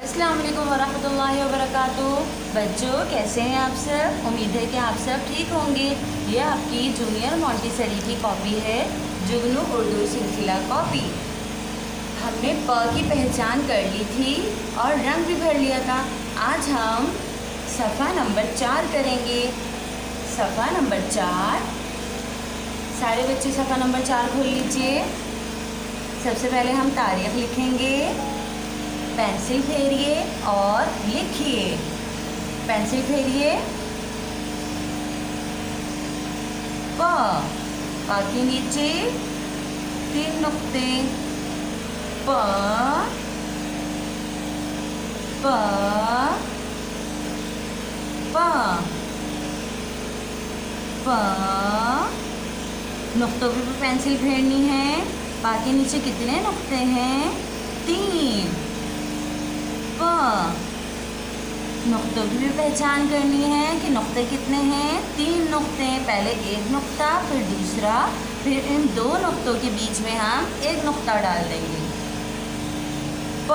अस्सलाम वालेकुम वरहमतुल्लाहि वबरकातुहू। बच्चों, कैसे हैं आप सब? उम्मीद है कि आप सब ठीक होंगे। ये आपकी जूनियर मॉन्टेसरी की कॉपी है, जुगनू उर्दू सिलसिला कॉपी। हमने प की पहचान कर ली थी और रंग भी भर लिया था। आज हम सफ़ा नंबर 4 करेंगे। सफ़ा नंबर 4। सारे बच्चे सफ़ा नंबर 4 खोल लीजिए। सबसे पहले हम तारीख लिखेंगे। पेंसिल फेरिए और लिखिए। पेंसिल फेरिए। प के नीचे 3 नुक्ते। प प प प नुक्तों पे भी पेंसिल फेरनी है। पा के नीचे कितने नुक्ते हैं? 3। प नुक्तों की भी पहचान करनी है कि नुक्ते कितने हैं। 3 नुक्ते। पहले एक नुक्ता, फिर दूसरा, फिर इन 2 नुक्तों के बीच में हम एक नुक्ता डाल देंगे। प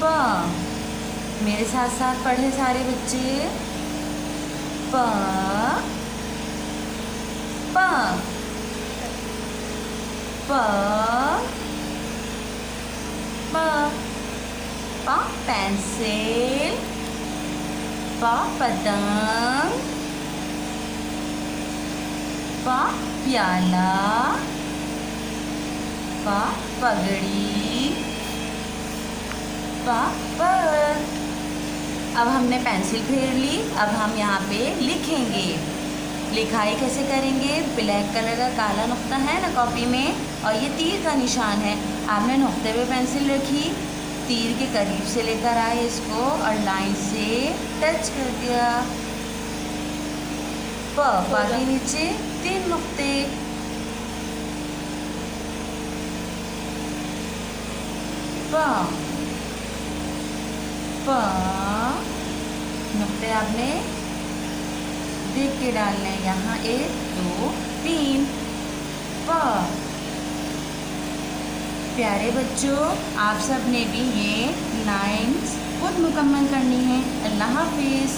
प मेरे साथ साथ पढ़े सारे बच्चे। प प प प पेंसिल। प पतंग। प प्याला। प पगड़ी। प पर। अब हमने पेंसिल फेर ली। अब हम यहाँ पे लिखेंगे। लिखाई कैसे करेंगे? ब्लैक कलर का काला नुक्ता है ना कॉपी में, और ये तीर का निशान है। आपने नुक्ते पे पेंसिल रखी, तीर के करीब से लेकर आए इसको और लाइन से टच कर दिया। प के नीचे 3 नुक्ते। प प नुक्ते आपने देख के डालने हैं। यहाँ 1 2 3। प प्यारे बच्चों, आप सब ने भी ये लाइन्स खुद मुकम्मल करनी है। अल्लाह हाफिज़।